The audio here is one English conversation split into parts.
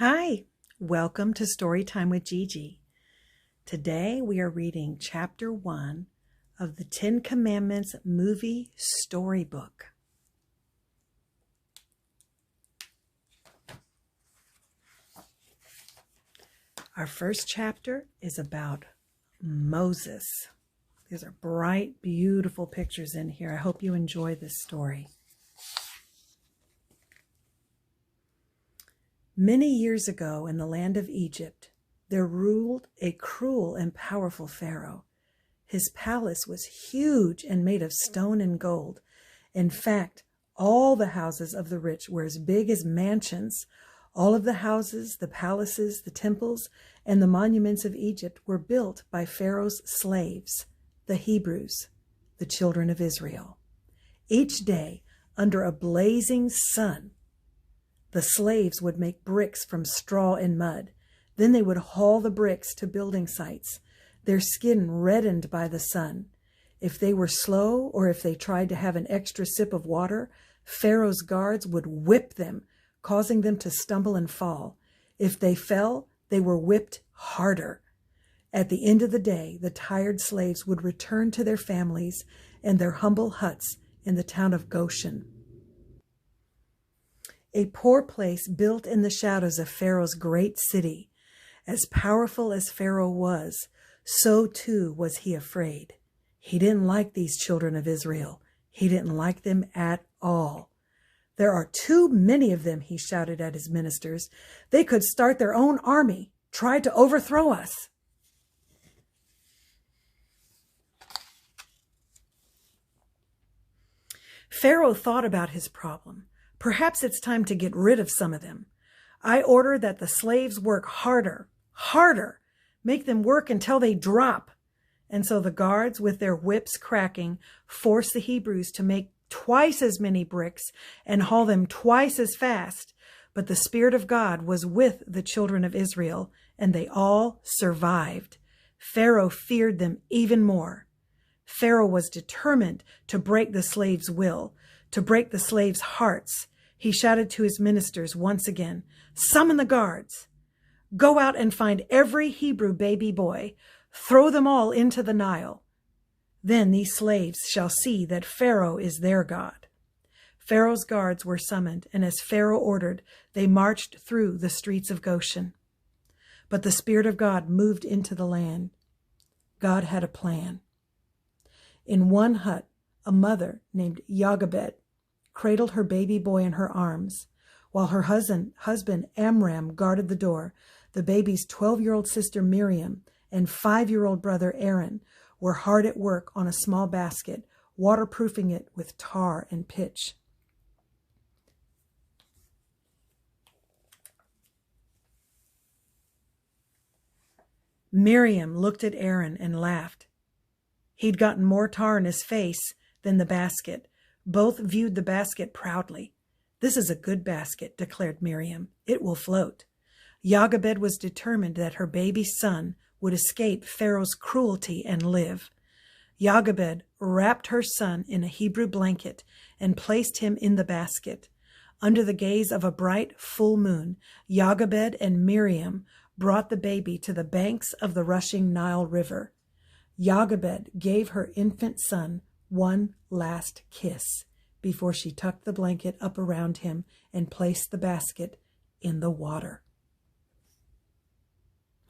Hi, welcome to Storytime with Gigi. Today we are reading Chapter 1 of the Ten Commandments movie Storybook. Our first chapter is about Moses. These are bright, beautiful pictures in here. I hope you enjoy this story. Many years ago in the land of Egypt, there ruled a cruel and powerful Pharaoh. His palace was huge and made of stone and gold. In fact, all the houses of the rich were as big as mansions. All of the houses, the palaces, the temples, and the monuments of Egypt were built by Pharaoh's slaves, the Hebrews, the children of Israel. Each day, under a blazing sun, the slaves would make bricks from straw and mud. Then they would haul the bricks to building sites, their skin reddened by the sun. If they were slow or if they tried to have an extra sip of water, Pharaoh's guards would whip them, causing them to stumble and fall. If they fell, they were whipped harder. At the end of the day, the tired slaves would return to their families and their humble huts in the town of Goshen. A poor place built in the shadows of Pharaoh's great city. As powerful as Pharaoh was, so too was he afraid. He didn't like these children of Israel. He didn't like them at all. "There are too many of them," he shouted at his ministers. "They could start their own army, try to overthrow us." Pharaoh thought about his problem. Perhaps it's time to get rid of some of them. I order that the slaves work harder. Make them work until they drop. And so the guards, with their whips cracking, forced the Hebrews to make twice as many bricks and haul them twice as fast. But the Spirit of God was with the children of Israel, and they all survived. Pharaoh feared them even more. Pharaoh was determined to break the slaves' will, to break the slaves' hearts. He shouted to his ministers once again, "Summon the guards. Go out and find every Hebrew baby boy. Throw them all into the Nile. Then these slaves shall see that Pharaoh is their God." Pharaoh's guards were summoned, and as Pharaoh ordered, they marched through the streets of Goshen. But the Spirit of God moved into the land. God had a plan. In one hut, a mother named Jochebed cradled her baby boy in her arms. While her husband Amram guarded the door, the baby's 12-year-old sister Miriam and 5-year-old brother Aaron were hard at work on a small basket, waterproofing it with tar and pitch. Miriam looked at Aaron and laughed. He'd gotten more tar in his face than the basket. Both viewed the basket proudly. "This is a good basket," declared Miriam. "It will float." Jochebed was determined that her baby son would escape Pharaoh's cruelty and live. Jochebed wrapped her son in a Hebrew blanket and placed him in the basket. Under the gaze of a bright full moon, Jochebed and Miriam brought the baby to the banks of the rushing Nile River. Jochebed gave her infant son one last kiss before she tucked the blanket up around him and placed the basket in the water.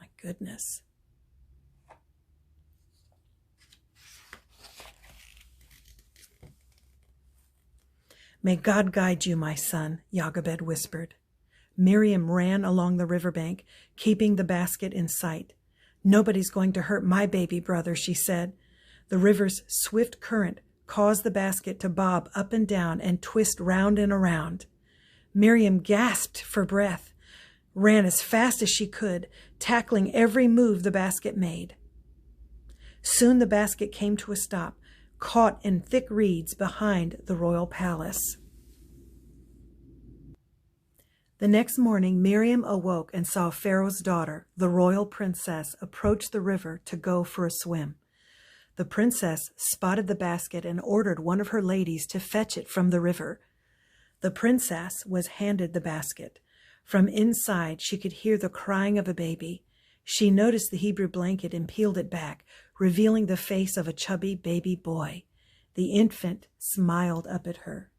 My goodness. "May God guide you, my son," Jochebed whispered. Miriam ran along the riverbank, keeping the basket in sight. "Nobody's going to hurt my baby brother," she said. The river's swift current caused the basket to bob up and down and twist round and around. Miriam gasped for breath, ran as fast as she could, tackling every move the basket made. Soon the basket came to a stop, caught in thick reeds behind the royal palace. The next morning, Miriam awoke and saw Pharaoh's daughter, the royal princess, approach the river to go for a swim. The princess spotted the basket and ordered one of her ladies to fetch it from the river. The princess was handed the basket. From inside, she could hear the crying of a baby. She noticed the Hebrew blanket and peeled it back, revealing the face of a chubby baby boy. The infant smiled up at her.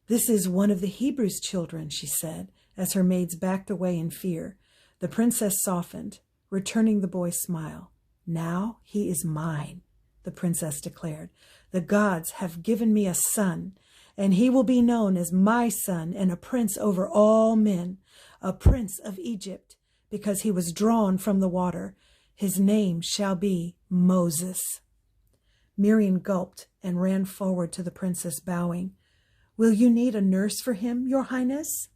"This is one of the Hebrews' children," she said, as her maids backed away in fear. The princess softened, returning the boy's smile. "Now he is mine," the princess declared. "The gods have given me a son, and he will be known as my son and a prince over all men, a prince of Egypt, because he was drawn from the water. His name shall be Moses." Miriam gulped and ran forward to the princess, bowing. "Will you need a nurse for him, Your Highness?"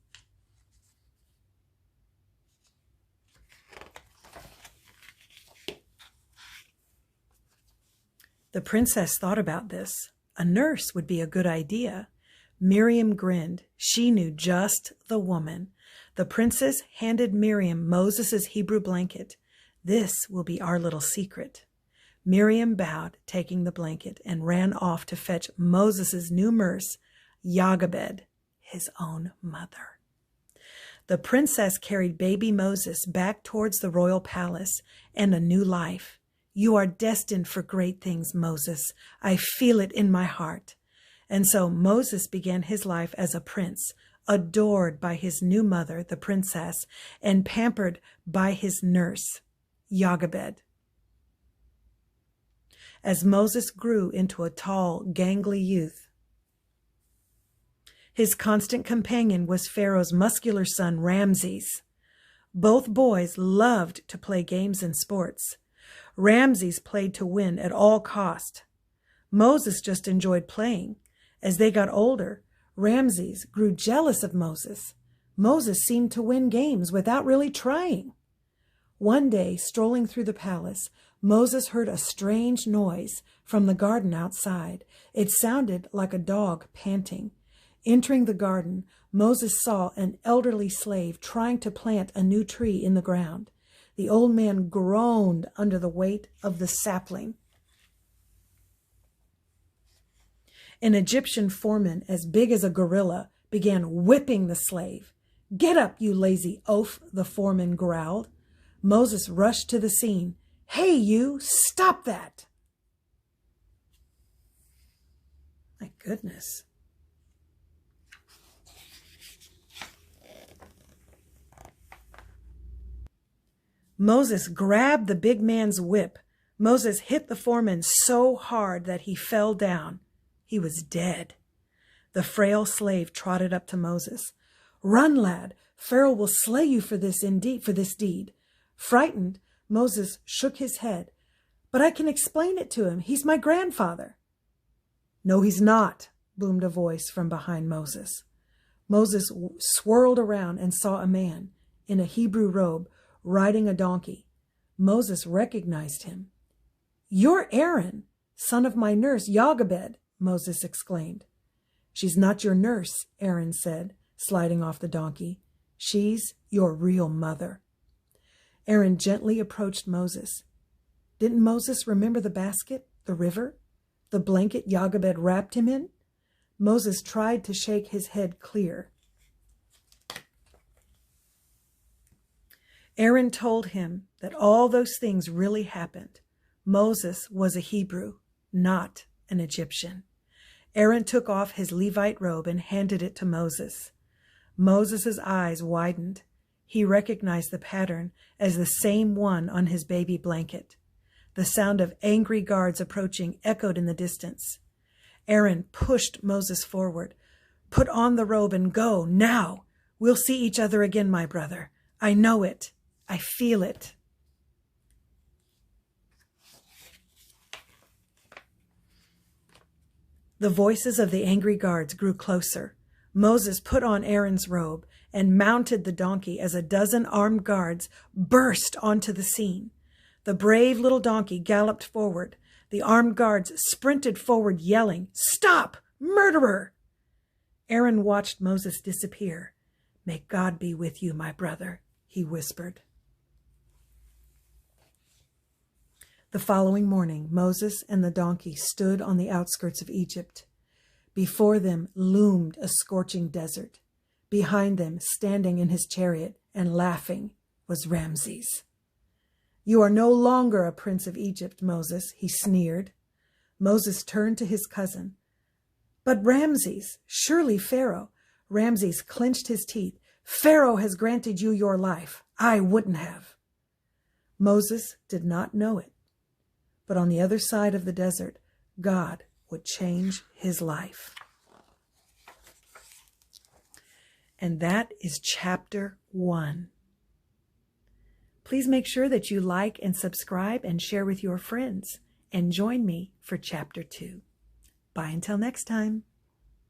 The princess thought about this. A nurse would be a good idea. Miriam grinned. She knew just the woman. The princess handed Miriam Moses' Hebrew blanket. "This will be our little secret." Miriam bowed, taking the blanket, and ran off to fetch Moses' new nurse, Jochebed, his own mother. The princess carried baby Moses back towards the royal palace and a new life. "You are destined for great things, Moses. I feel it in my heart." And so Moses began his life as a prince, adored by his new mother, the princess, and pampered by his nurse, Jochebed. As Moses grew into a tall, gangly youth, his constant companion was Pharaoh's muscular son, Ramses. Both boys loved to play games and sports. Ramses played to win at all cost. Moses just enjoyed playing. As they got older, Ramses grew jealous of Moses. Moses seemed to win games without really trying. One day, strolling through the palace, Moses heard a strange noise from the garden outside. It sounded like a dog panting. Entering the garden, Moses saw an elderly slave trying to plant a new tree in the ground. The old man groaned under the weight of the sapling. An Egyptian foreman as big as a gorilla began whipping the slave. "Get up, you lazy oaf," the foreman growled. Moses rushed to the scene. "Hey, you, stop that!" My goodness. Moses grabbed the big man's whip. Moses hit the foreman so hard that he fell down. He was dead. The frail slave trotted up to Moses. "Run, lad. Pharaoh will slay you for this deed." Frightened, Moses shook his head. "But I can explain it to him. He's my grandfather." "No, he's not," boomed a voice from behind Moses. Moses swirled around and saw a man in a Hebrew robe riding a donkey. Moses recognized him. "You're Aaron, son of my nurse, Jochebed," Moses exclaimed. "She's not your nurse," Aaron said, sliding off the donkey. "She's your real mother." Aaron gently approached Moses. Didn't Moses remember the basket, the river, the blanket Jochebed wrapped him in? Moses tried to shake his head clear. Aaron told him that all those things really happened. Moses was a Hebrew, not an Egyptian. Aaron took off his Levite robe and handed it to Moses. Moses' eyes widened. He recognized the pattern as the same one on his baby blanket. The sound of angry guards approaching echoed in the distance. Aaron pushed Moses forward. "Put on the robe and go, now. We'll see each other again, my brother. I know it. I feel it." The voices of the angry guards grew closer. Moses put on Aaron's robe and mounted the donkey as a dozen armed guards burst onto the scene. The brave little donkey galloped forward. The armed guards sprinted forward, yelling, "Stop! Murderer!" Aaron watched Moses disappear. "May God be with you, my brother," he whispered. The following morning, Moses and the donkey stood on the outskirts of Egypt. Before them loomed a scorching desert. Behind them, standing in his chariot and laughing, was Ramses. "You are no longer a prince of Egypt, Moses," he sneered. Moses turned to his cousin. "But Ramses, surely Pharaoh." Ramses clenched his teeth. "Pharaoh has granted you your life. I wouldn't have." Moses did not know it, but on the other side of the desert, God would change his life. And that is chapter 1. Please make sure that you like and subscribe and share with your friends, and join me for chapter 2. Bye until next time.